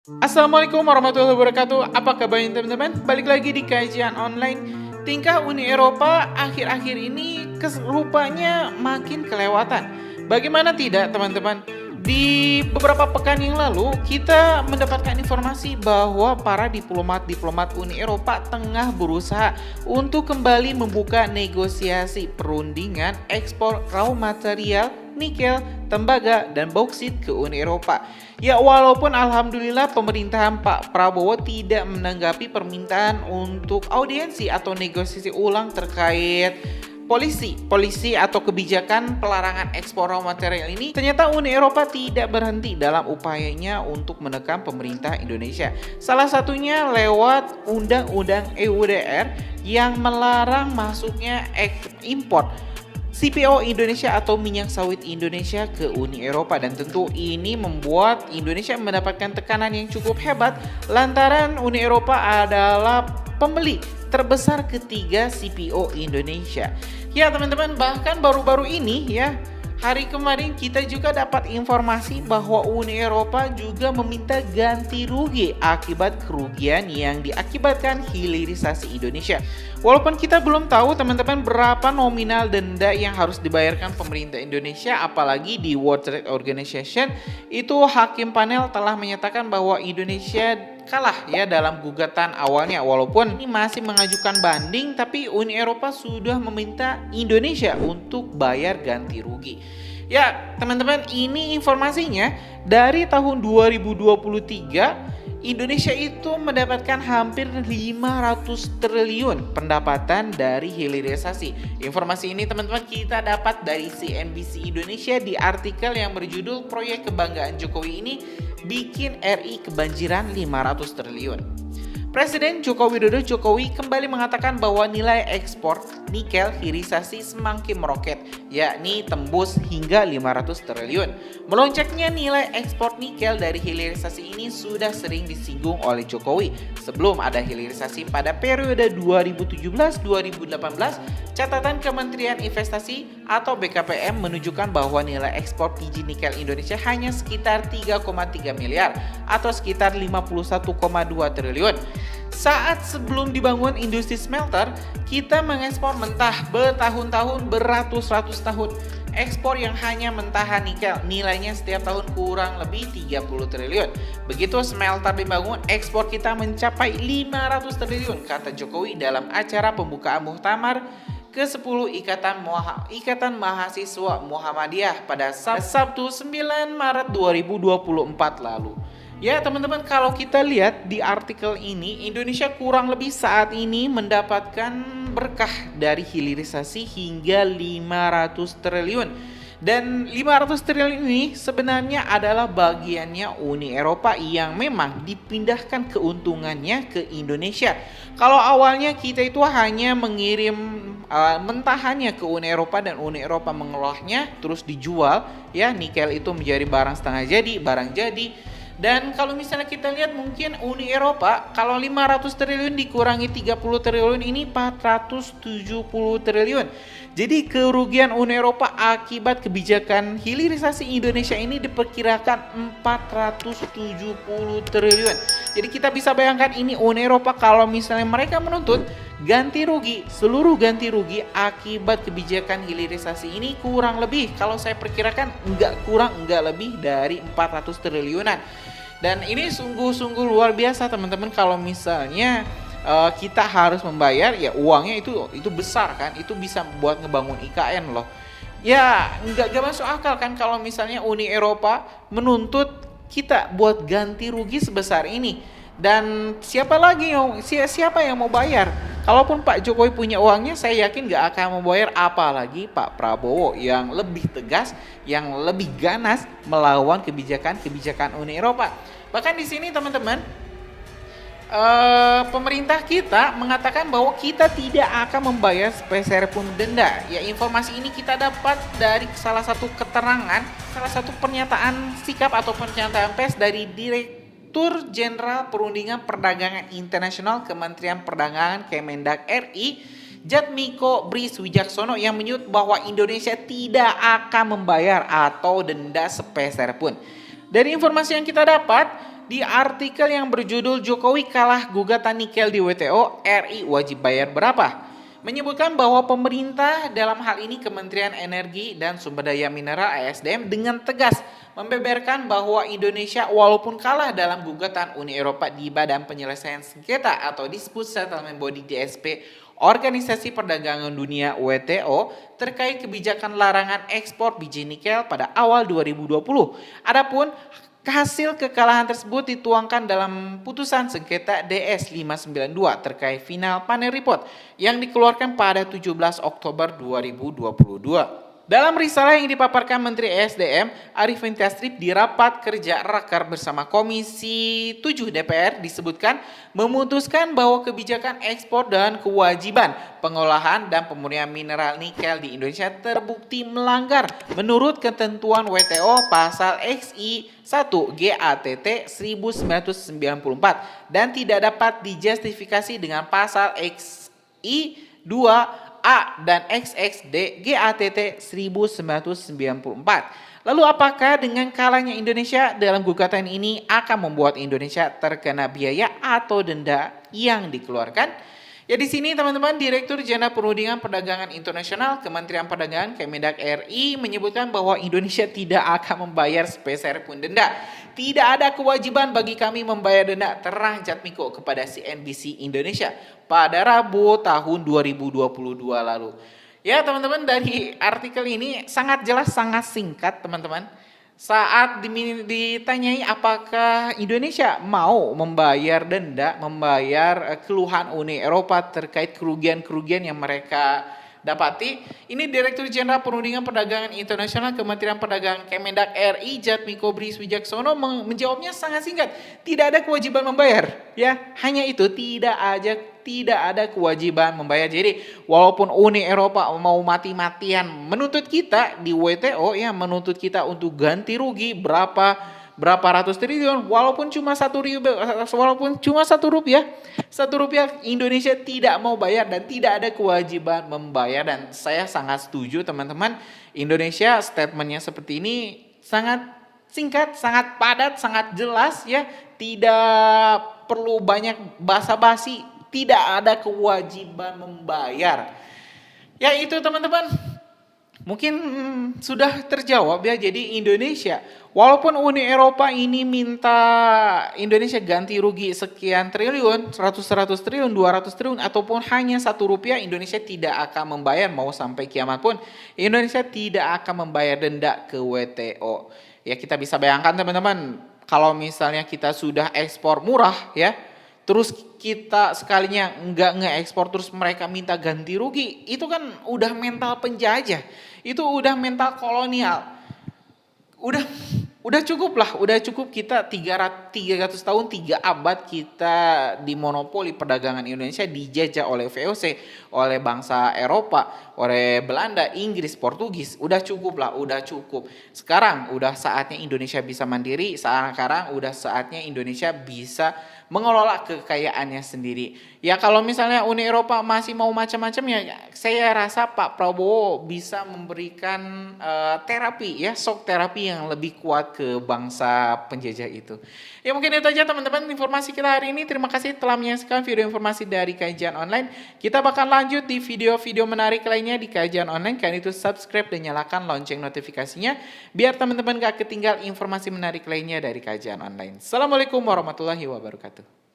Assalamualaikum warahmatullahi wabarakatuh. Apa kabarnya teman-teman? Balik lagi di kajian online. Tingkah Uni Eropa akhir-akhir ini rupanya makin kelewatan. Bagaimana tidak teman-teman? Di beberapa pekan yang lalu kita mendapatkan informasi bahwa para diplomat-diplomat Uni Eropa tengah berusaha untuk kembali membuka negosiasi perundingan ekspor raw material nikel, tembaga, dan bauksit ke Uni Eropa. Ya, walaupun alhamdulillah pemerintahan Pak Prabowo tidak menanggapi permintaan untuk audiensi atau negosiasi ulang terkait polisi atau kebijakan pelarangan ekspor raw material ini, ternyata Uni Eropa tidak berhenti dalam upayanya untuk menekan pemerintah Indonesia. Salah satunya lewat Undang-Undang EUDR yang melarang masuknya impor CPO Indonesia atau minyak sawit Indonesia ke Uni Eropa, dan tentu ini membuat Indonesia mendapatkan tekanan yang cukup hebat lantaran Uni Eropa adalah pembeli terbesar ketiga CPO Indonesia. Ya teman-teman, bahkan baru-baru ini ya, hari kemarin kita juga dapat informasi bahwa Uni Eropa juga meminta ganti rugi akibat kerugian yang diakibatkan hilirisasi Indonesia. Walaupun kita belum tahu teman-teman berapa nominal denda yang harus dibayarkan pemerintah Indonesia, apalagi di World Trade Organization itu hakim panel telah menyatakan bahwa Indonesia kalah ya dalam gugatan awalnya. Walaupun ini masih mengajukan banding, tapi Uni Eropa sudah meminta Indonesia untuk bayar ganti rugi. Ya teman-teman, ini informasinya dari tahun 2023 Indonesia itu mendapatkan hampir 500 triliun pendapatan dari hilirisasi. Informasi ini teman-teman kita dapat dari CNBC Indonesia di artikel yang berjudul Proyek Kebanggaan Jokowi ini bikin RI kebanjiran 500 triliun. Presiden Joko Widodo kembali mengatakan bahwa nilai ekspor nikel hilirisasi semakin meroket, yakni tembus hingga 500 triliun. Melonjaknya nilai ekspor nikel dari hilirisasi ini sudah sering disinggung oleh Jokowi. Sebelum ada hilirisasi pada periode 2017-2018, catatan Kementerian Investasi atau BKPM menunjukkan bahwa nilai ekspor biji nikel Indonesia hanya sekitar 3,3 miliar atau sekitar 51,2 triliun. Saat sebelum dibangun industri smelter, kita mengekspor mentah bertahun-tahun, beratus-ratus tahun. Ekspor yang hanya mentahan nikel nilainya setiap tahun kurang lebih 30 triliun. Begitu smelter dibangun, ekspor kita mencapai 500 triliun, kata Jokowi dalam acara pembukaan Muktamar ke-10 Ikatan Mahasiswa Muhammadiyah pada Sabtu 9 Maret 2024 lalu. Ya teman-teman, kalau kita lihat di artikel ini, Indonesia kurang lebih saat ini mendapatkan berkah dari hilirisasi hingga 500 triliun. Dan 500 triliun ini sebenarnya adalah bagiannya Uni Eropa yang memang dipindahkan keuntungannya ke Indonesia. Kalau awalnya kita itu hanya mengirim mentahannya ke Uni Eropa dan Uni Eropa mengolahnya terus dijual, ya nikel itu menjadi barang setengah jadi, barang jadi. Dan kalau misalnya kita lihat mungkin Uni Eropa kalau 500 triliun dikurangi 30 triliun ini 470 triliun. Jadi kerugian Uni Eropa akibat kebijakan hilirisasi Indonesia ini diperkirakan 470 triliun. Jadi kita bisa bayangkan ini Uni Eropa kalau misalnya mereka menuntut ganti rugi, seluruh ganti rugi akibat kebijakan hilirisasi ini kurang lebih kalau saya perkirakan enggak lebih dari 400 triliunan. Dan ini sungguh-sungguh luar biasa teman-teman kalau misalnya kita harus membayar, ya uangnya itu besar kan, itu bisa buat ngebangun IKN loh. Ya nggak masuk akal kan kalau misalnya Uni Eropa menuntut kita buat ganti rugi sebesar ini. Dan siapa yang mau bayar? Kalaupun Pak Jokowi punya uangnya, saya yakin gak akan membayar, apalagi Pak Prabowo yang lebih tegas, yang lebih ganas melawan kebijakan Uni Eropa. Bahkan di sini teman-teman, pemerintah kita mengatakan bahwa kita tidak akan membayar sepeser pun denda. Ya informasi ini kita dapat dari salah satu keterangan, salah satu pernyataan sikap atau pernyataan pers dari Direktur Jenderal Perundingan Perdagangan Internasional Kementerian Perdagangan Kemendag RI, Jatmiko Bris Wijaksono, yang menyebut bahwa Indonesia tidak akan membayar atau denda sepeser pun. Dari informasi yang kita dapat, di artikel yang berjudul Jokowi kalah gugatan nikel di WTO, RI wajib bayar berapa? Menyebutkan bahwa pemerintah, dalam hal ini Kementerian Energi dan Sumber Daya Mineral (ESDM), dengan tegas membeberkan bahwa Indonesia walaupun kalah dalam gugatan Uni Eropa di Badan Penyelesaian Sengketa atau Dispute Settlement Body (DSP) Organisasi Perdagangan Dunia (WTO) terkait kebijakan larangan ekspor biji nikel pada awal 2020. Adapun hasil kekalahan tersebut dituangkan dalam putusan sengketa DS 592 terkait final panel report yang dikeluarkan pada 17 Oktober 2022. Dalam risalah yang dipaparkan Menteri ESDM, Arifin Tasrif di rapat kerja rakar bersama Komisi 7 DPR disebutkan memutuskan bahwa kebijakan ekspor dan kewajiban pengolahan dan pemurnian mineral nikel di Indonesia terbukti melanggar menurut ketentuan WTO pasal XI 1 GATT 1994 dan tidak dapat dijustifikasi dengan pasal XI 2 A dan XXD GATT 1994. Lalu apakah dengan kalahnya Indonesia dalam gugatan ini akan membuat Indonesia terkena biaya atau denda yang dikeluarkan? Ya, di sini teman-teman, Direktur Jenderal Perundingan Perdagangan Internasional Kementerian Perdagangan Kemendak RI menyebutkan bahwa Indonesia tidak akan membayar sepeser pun denda. Tidak ada kewajiban bagi kami membayar denda, terang Jatmiko kepada CNBC Indonesia pada Rabu tahun 2022 lalu. Ya teman-teman, dari artikel ini sangat jelas, sangat singkat teman-teman. Saat ditanyai apakah Indonesia mau membayar denda, membayar keluhan Uni Eropa terkait kerugian-kerugian yang mereka dapati, ini Direktur Jenderal Perundingan Perdagangan Internasional Kementerian Perdagangan Kemendak RI Jatmiko Briswijaksono menjawabnya sangat singkat. Tidak ada kewajiban membayar, ya. Hanya itu, tidak ada kewajiban membayar. Jadi walaupun Uni Eropa mau mati-matian menuntut kita di WTO, ya, menuntut kita untuk ganti rugi berapa ratus triliun, walaupun cuma satu rupiah, Indonesia tidak mau bayar dan tidak ada kewajiban membayar. Dan saya sangat setuju teman-teman, Indonesia statementnya seperti ini sangat singkat, sangat padat, sangat jelas, ya, tidak perlu banyak basa-basi, tidak ada kewajiban membayar. Ya itu teman-teman, mungkin sudah terjawab ya. Jadi Indonesia, walaupun Uni Eropa ini minta Indonesia ganti rugi sekian triliun, 100 triliun, 200 triliun, ataupun hanya 1 rupiah, Indonesia tidak akan membayar. Mau sampai kiamat pun Indonesia tidak akan membayar denda ke WTO. Ya, kita bisa bayangkan teman-teman, kalau misalnya kita sudah ekspor murah, ya, terus kita sekalinya nggak nge-ekspor, terus mereka minta ganti rugi, itu kan udah mental penjajah, itu udah mental kolonial. Udah cukup lah, udah cukup kita 300 tahun, 3 abad kita dimonopoli perdagangan Indonesia, dijajah oleh VOC, oleh bangsa Eropa, oleh Belanda, Inggris, Portugis. Udah cukup lah, udah cukup. Sekarang udah saatnya Indonesia bisa mandiri, sekarang udah saatnya Indonesia bisa mengelola kekayaannya sendiri. Ya kalau misalnya Uni Eropa masih mau macam-macam, ya saya rasa Pak Prabowo bisa memberikan terapi, ya, shock terapi yang lebih kuat ke bangsa penjajah itu. Ya mungkin itu aja teman-teman informasi kita hari ini. Terima kasih telah menyaksikan video informasi dari Kajian Online. Kita bakal lanjut di video-video menarik lainnya di Kajian Online. Kalian itu subscribe dan nyalakan lonceng notifikasinya biar teman-teman gak ketinggal informasi menarik lainnya dari Kajian Online. Assalamualaikum warahmatullahi wabarakatuh.